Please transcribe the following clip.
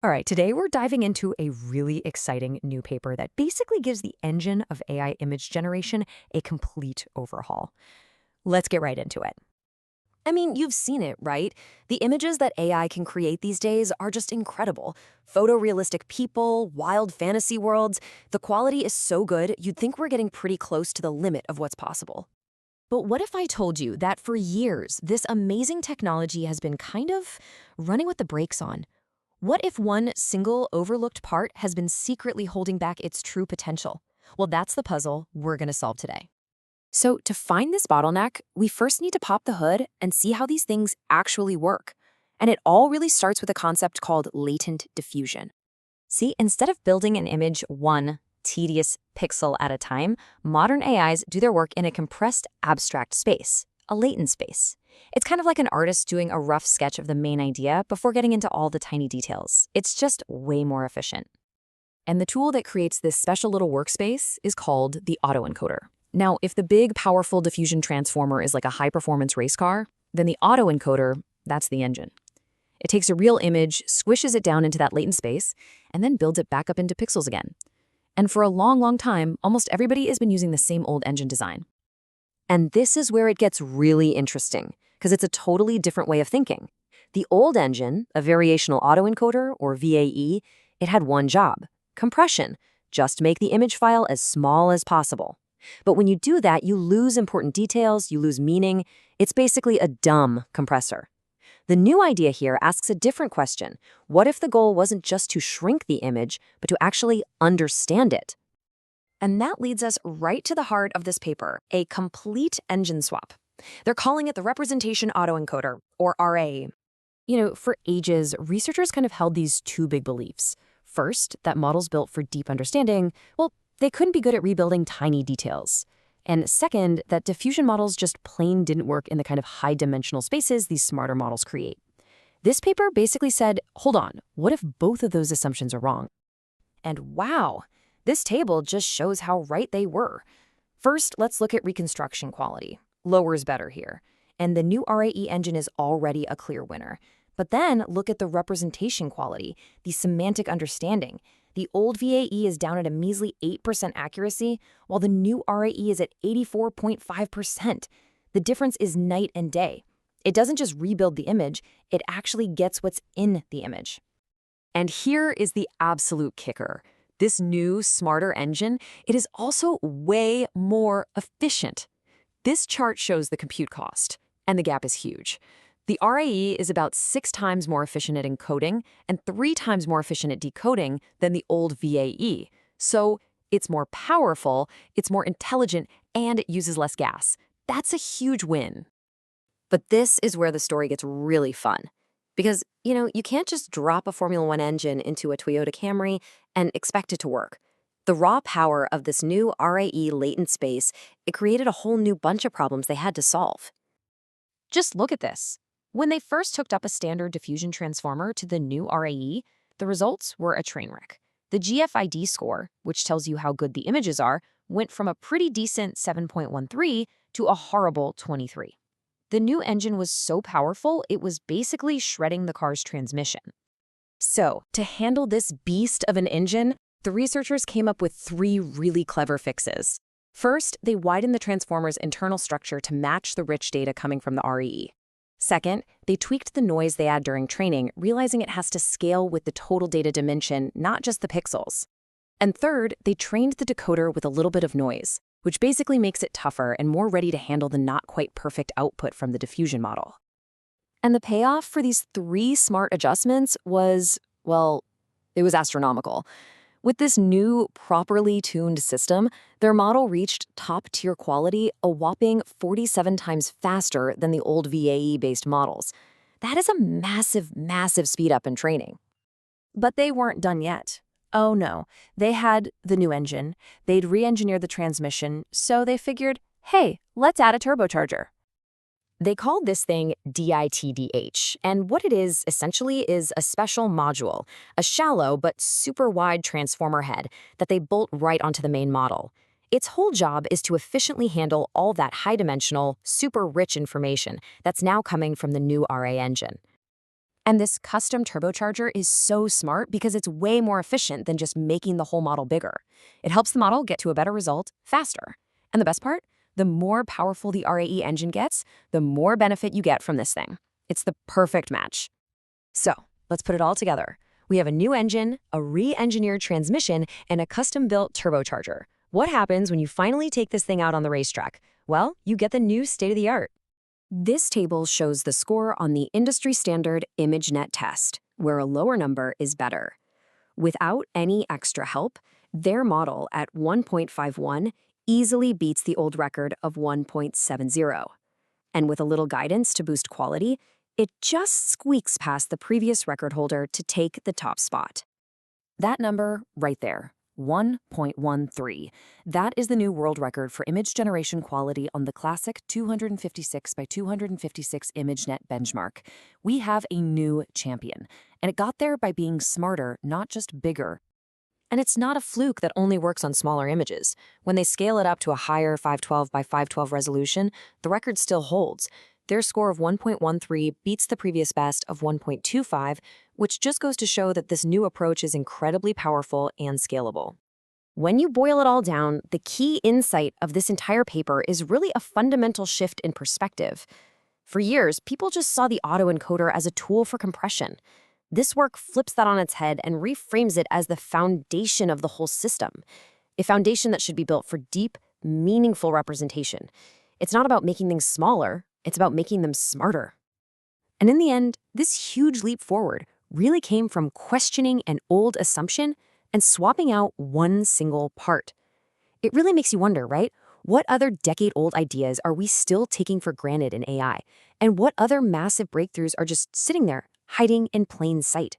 All right, today we're diving into a really exciting new paper that basically gives the engine of AI image generation a complete overhaul. Let's get right into it. I mean, you've seen it, right? The images that AI can create these days are just incredible. Photorealistic people, wild fantasy worlds. The quality is so good, you'd think we're getting pretty close to the limit of what's possible. But what if I told you that for years, this amazing technology has been kind of running with the brakes on? What if one single overlooked part has been secretly holding back its true potential? Well, that's the puzzle we're going to solve today. So to find this bottleneck, we first need to pop the hood and see how these things actually work. And it all really starts with a concept called latent diffusion. See, instead of building an image one tedious pixel at a time, modern AIs do their work in a compressed abstract space, a latent space. It's kind of like an artist doing a rough sketch of the main idea before getting into all the tiny details. It's just way more efficient. And the tool that creates this special little workspace is called the autoencoder. Now, if the big, powerful diffusion transformer is like a high-performance race car, then the autoencoder, that's the engine. It takes a real image, squishes it down into that latent space, and then builds it back up into pixels again. And for a long, long time, almost everybody has been using the same old engine design. And this is where it gets really interesting, because it's a totally different way of thinking. The old engine, a variational autoencoder, or VAE, it had one job: compression. Just make the image file as small as possible. But when you do that, you lose important details, you lose meaning. It's basically a dumb compressor. The new idea here asks a different question. What if the goal wasn't just to shrink the image, but to actually understand it? And that leads us right to the heart of this paper, a complete engine swap. They're calling it the Representation Autoencoder, or RAE. For ages, researchers kind of held these two big beliefs. First, that models built for deep understanding, well, they couldn't be good at rebuilding tiny details. And second, that diffusion models just plain didn't work in the kind of high-dimensional spaces these smarter models create. This paper basically said, hold on, what if both of those assumptions are wrong? And wow, this table just shows how right they were. First, let's look at reconstruction quality. Lower is better here. And the new RAE engine is already a clear winner. But then look at the representation quality, the semantic understanding. The old VAE is down at a measly 8% accuracy, while the new RAE is at 84.5%. The difference is night and day. It doesn't just rebuild the image, it actually gets what's in the image. And here is the absolute kicker. This new, smarter engine, it is also way more efficient. This chart shows the compute cost, and the gap is huge. The RAE is about 6 times more efficient at encoding and 3 times more efficient at decoding than the old VAE. So it's more powerful, it's more intelligent, and it uses less gas. That's a huge win. But this is where the story gets really fun. Because, you can't just drop a Formula One engine into a Toyota Camry and expect it to work. The raw power of this new RAE latent space, it created a whole new bunch of problems they had to solve. Just look at this. When they first hooked up a standard diffusion transformer to the new RAE, the results were a train wreck. The GFID score, which tells you how good the images are, went from a pretty decent 7.13 to a horrible 23. The new engine was so powerful, it was basically shredding the car's transmission. So, to handle this beast of an engine, the researchers came up with 3 really clever fixes. First, they widened the transformer's internal structure to match the rich data coming from the RAE. Second, they tweaked the noise they add during training, realizing it has to scale with the total data dimension, not just the pixels. And third, they trained the decoder with a little bit of noise, which basically makes it tougher and more ready to handle the not quite perfect output from the diffusion model. And the payoff for these 3 smart adjustments was, well, it was astronomical. With this new, properly tuned system, their model reached top-tier quality a whopping 47 times faster than the old VAE-based models. That is a massive, massive speed up in training. But they weren't done yet. Oh no, they had the new engine, they'd re-engineered the transmission, so they figured, hey, let's add a turbocharger. They called this thing DITDH, and what it is, essentially, is a special module, a shallow but super wide transformer head that they bolt right onto the main model. Its whole job is to efficiently handle all that high-dimensional, super rich information that's now coming from the new RA engine. And this custom turbocharger is so smart because it's way more efficient than just making the whole model bigger. It helps the model get to a better result faster. And the best part? The more powerful the RAE engine gets, the more benefit you get from this thing. It's the perfect match. So, let's put it all together. We have a new engine, a re-engineered transmission, and a custom-built turbocharger. What happens when you finally take this thing out on the racetrack? Well, you get the new state-of-the-art. This table shows the score on the industry-standard ImageNet test, where a lower number is better. Without any extra help, their model at 1.51 easily beats the old record of 1.70. And with a little guidance to boost quality, it just squeaks past the previous record holder to take the top spot. That number right there, 1.13. That is the new world record for image generation quality on the classic 256 by 256 ImageNet benchmark. We have a new champion, and it got there by being smarter, not just bigger. And it's not a fluke that only works on smaller images. When they scale it up to a higher 512 by 512 resolution, the record still holds. Their score of 1.13 beats the previous best of 1.25, which just goes to show that this new approach is incredibly powerful and scalable. When you boil it all down, the key insight of this entire paper is really a fundamental shift in perspective. For years, people just saw the autoencoder as a tool for compression. This work flips that on its head and reframes it as the foundation of the whole system, a foundation that should be built for deep, meaningful representation. It's not about making things smaller, it's about making them smarter. And in the end, this huge leap forward really came from questioning an old assumption and swapping out one single part. It really makes you wonder, right? What other decade-old ideas are we still taking for granted in AI? And what other massive breakthroughs are just sitting there, hiding in plain sight?